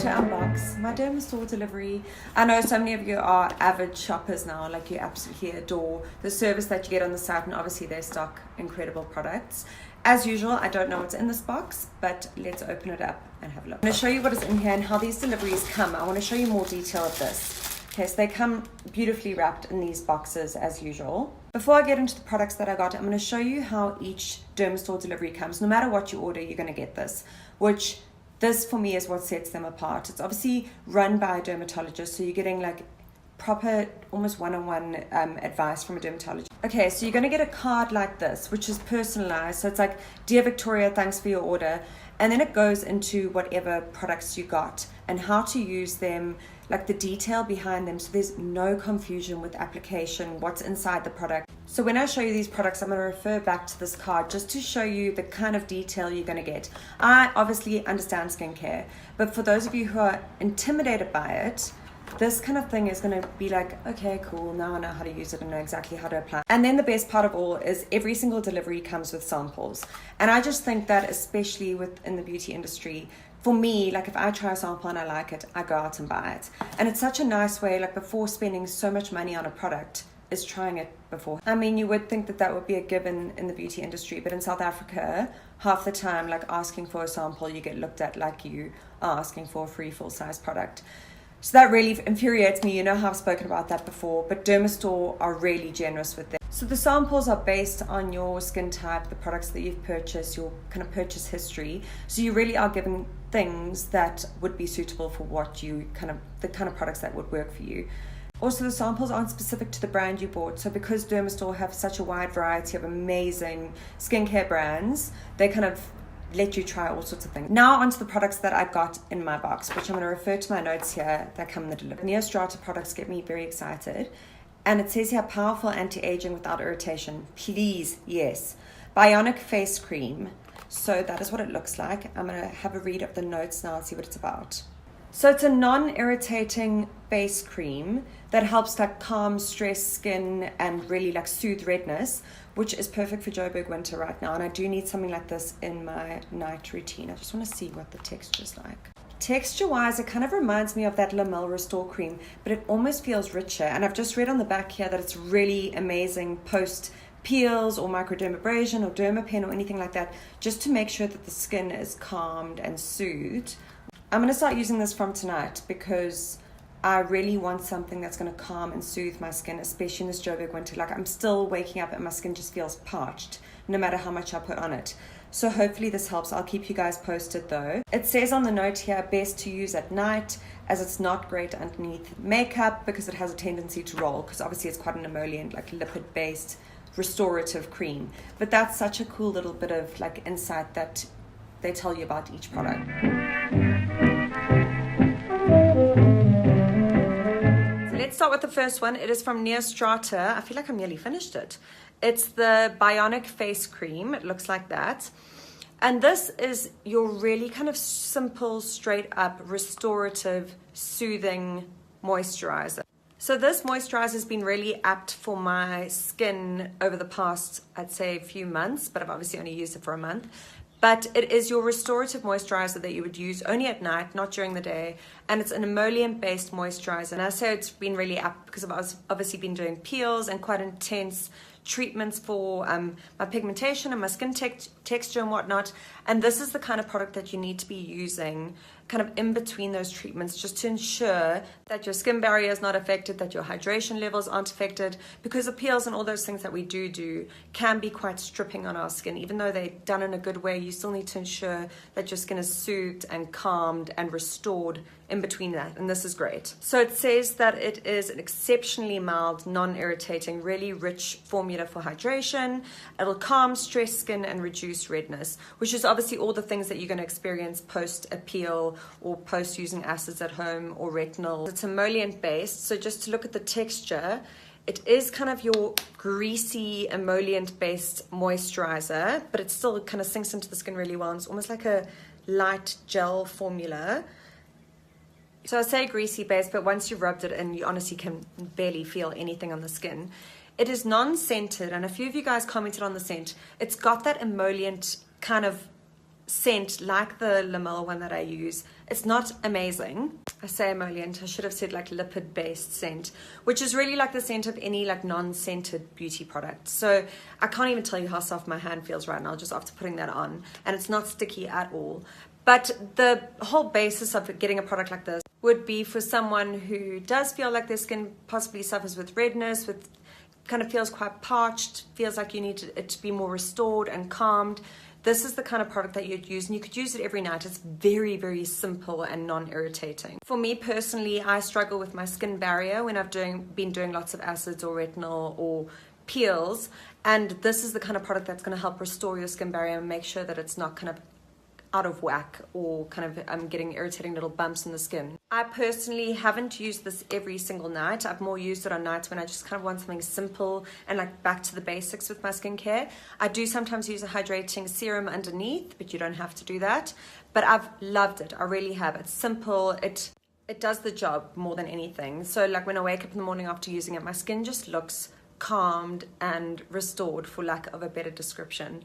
to unbox my Dermastore delivery. I know so many of you are avid shoppers now, like you absolutely adore the service that you get on the site, and obviously they stock incredible products. As usual, I don't know what's in this box, but let's open it up and have a look. I'm going to show you what is in here and how these deliveries come. I want to show you more detail of this. Okay, so they come beautifully wrapped in these boxes as usual. Before I get into the products that I got, I'm going to show you how each Dermastore delivery comes. No matter what you order, you're going to get this, which this for me is what sets them apart. It's obviously run by a dermatologist, so you're getting like proper, almost one-on-one advice from a dermatologist. Okay, so you're going to get a card like this, which is personalized. So it's like, "Dear Victoria, thanks for your order." And then it goes into whatever products you got and how to use them, like the detail behind them, so there's no confusion with application, what's inside the product. So when I show you these products, I'm going to refer back to this card just to show you the kind of detail you're going to get. I obviously understand skincare, but for those of you who are intimidated by it, this kind of thing is going to be like, okay, cool, now I know how to use it and know exactly how to apply. And then the best part of all is every single delivery comes with samples. And I just think that especially within the beauty industry, for me, like if I try a sample and I like it, I go out and buy it. And it's such a nice way, like before spending so much money on a product, is trying it before. I mean, you would think that that would be a given in the beauty industry, but in South Africa, half the time, like asking for a sample, you get looked at like you are asking for a free full-size product. So that really infuriates me. You know how I've spoken about that before, but Dermastore are really generous with them. So the samples are based on your skin type, the products that you've purchased, your kind of purchase history. So you really are giving things that would be suitable for what you the kind of products that would work for you. Also, the samples aren't specific to the brand you bought. So because Dermastore have such a wide variety of amazing skincare brands, they kind of let you try all sorts of things. Now onto the products that I got in my box, which I'm going to refer to my notes here that come in the delivery. NeoStrata products get me very excited. And it says here, powerful anti-aging without irritation. Please, yes. Bionic Face Cream. So that is what it looks like. I'm going to have a read of the notes now and see what it's about. So it's a non-irritating face cream that helps like calm stressed skin and really like soothe redness, which is perfect for Joburg winter right now. And I do need something like this in my night routine. I just want to see what the texture's like. Texture-wise, it kind of reminds me of that Lamel Restore cream, but it almost feels richer. And I've just read on the back here that it's really amazing post peels or microdermabrasion or dermapen or anything like that, just to make sure that the skin is calmed and soothed. I'm going to start using this from tonight because I really want something that's going to calm and soothe my skin, especially in this Joburg winter. Like I'm still waking up and my skin just feels parched no matter how much I put on it. So hopefully this helps. I'll keep you guys posted though. It says on the note here, best to use at night as it's not great underneath makeup because it has a tendency to roll, because obviously it's quite an emollient, like lipid based restorative cream. But that's such a cool little bit of like insight that they tell you about each product. So let's start with the first one. It is from NeoStrata. I feel like I'm nearly finished it. It's the Bionic Face Cream. It looks like that. And this is your really kind of simple, straight up, restorative, soothing moisturizer. So this moisturizer has been really apt for my skin over the past, I'd say, few months, but I've obviously only used it for a month. But it is your restorative moisturizer that you would use only at night, not during the day. And it's an emollient-based moisturizer. And I say it's been really apt because I've obviously been doing peels and quite intense treatments for my pigmentation and my skin texture and whatnot. And this is the kind of product that you need to be using kind of in between those treatments, just to ensure that your skin barrier is not affected, that your hydration levels aren't affected, because the peels and all those things that we do can be quite stripping on our skin. Even though they're done in a good way, you still need to ensure that your skin is soothed and calmed and restored in between that, and this is great. So it says that it is an exceptionally mild, non-irritating, really rich formula for hydration. It'll calm stressed skin and reduce redness, which is obviously all the things that you're going to experience post a peel or post using acids at home or retinol. It's emollient based, so just to look at the texture, it is kind of your greasy emollient based moisturizer, but it still kind of sinks into the skin really well, and it's almost like a light gel formula. So I say greasy base, but once you've rubbed it in, you honestly can barely feel anything on the skin. It is non-scented, and a few of you guys commented on the scent. It's got that emollient kind of scent like the Lamel one that I use. It's not amazing. I say emollient, I should have said like lipid based scent, which is really like the scent of any like non-scented beauty product. So I can't even tell you how soft my hand feels right now just after putting that on, and it's not sticky at all. But the whole basis of getting a product like this would be for someone who does feel like their skin possibly suffers with redness, with kind of feels quite parched, feels like you need it to be more restored and calmed. This is the kind of product that you'd use, and you could use it every night. It's very, very simple and non-irritating. For me personally, I struggle with my skin barrier when I've been doing lots of acids or retinol or peels, and this is the kind of product that's going to help restore your skin barrier and make sure that it's not kind of out of whack or kind of getting irritating little bumps in the skin. I personally haven't used this every single night. I've more used it on nights when I just kind of want something simple and like back to the basics with my skincare. I do sometimes use a hydrating serum underneath, but you don't have to do that. But I've loved it. I really have. It's simple. It does the job more than anything. So like when I wake up in the morning after using it, my skin just looks calmed and restored, for lack of a better description.